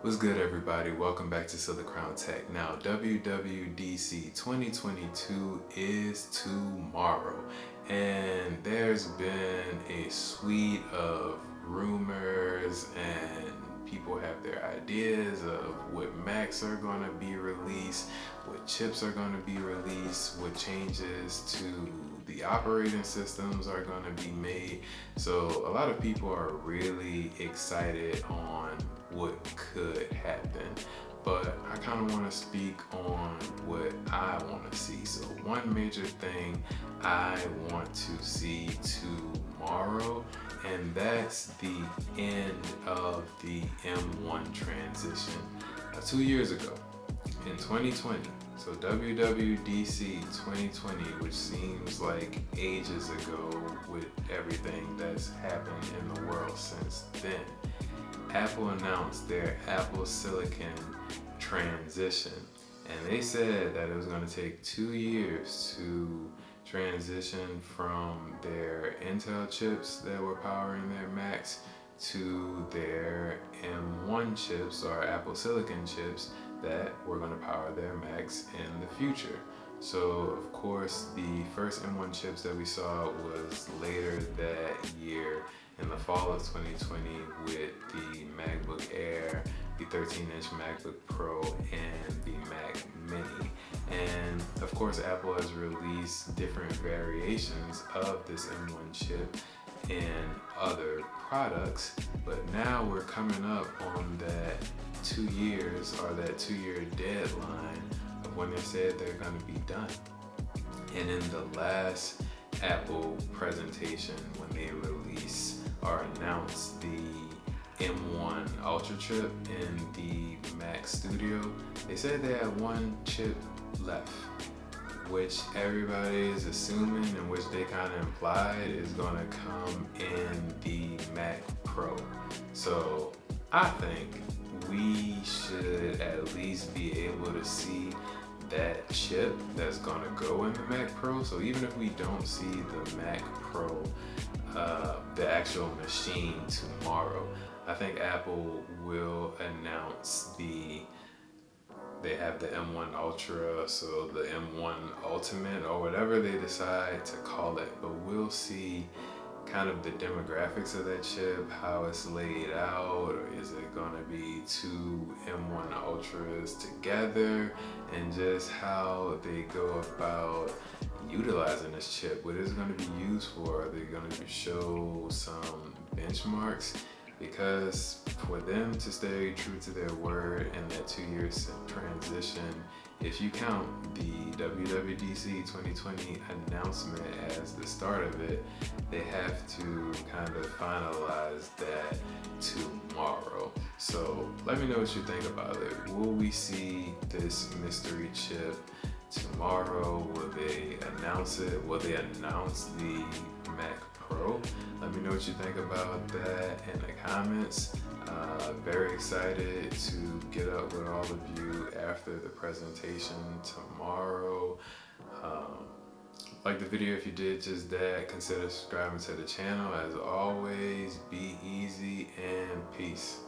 What's good, everybody? Welcome back to Silicrown Tech. Now, WWDC 2022 is tomorrow, and there's been a suite of rumors, and people have their ideas of what Macs are going to be released, what chips are going to be released, what changes to the operating systems are going to be made. So a lot of people are really excited on what could happen, but I kind of want to speak on what I want to see. So one major thing I want to see tomorrow, and that's the end of the M1 transition. 2 years ago in 2020, so WWDC 2020, which seems like ages ago with everything that's happened in the world since then, Apple announced their Apple Silicon transition, and they said that it was going to take 2 years to transition from their Intel chips that were powering their Macs to their M1 chips, or Apple Silicon chips, that were going to power their Macs in the future. So of course the first M1 chips that we saw was later that year in the fall of 2020 with the MacBook Air, the 13-inch MacBook Pro, and the Mac Mini. And of course Apple has released different variations of this M1 chip in other products, but now we're coming up on that 2 years, or that 2-year deadline of when they said they're going to be done. And in the last Apple presentation, when they released or announced the M1 Ultra chip in the Mac Studio, they said they had one chip left, which everybody is assuming, and which they kind of implied is going to come in the Mac Pro. So I think we should at least be able to see that chip that's going to go in the Mac Pro. So even if we don't see the Mac Pro, the actual machine tomorrow, I think Apple will announce they have the M1 Ultra, so the M1 Ultimate, or whatever they decide to call it, but we'll see kind of the demographics of that chip, how it's laid out, or is it going to be two M1 Ultras together, and just how they go about utilizing this chip. What is it going to be used for? Are they going to show some benchmarks? Because for them to stay true to their word in that 2-year transition, if you count the WWDC 2020 announcement as the start of it, they have to kind of finalize that tomorrow. So let me know what you think about it. Will we see this mystery chip tomorrow? Will they announce it? Will they announce the Mac Pro? Let me know what you think about that in the comments. Very excited to get up with all of you after the presentation tomorrow. Like the video if you did just that. Consider subscribing to the channel. As always, be easy and peace.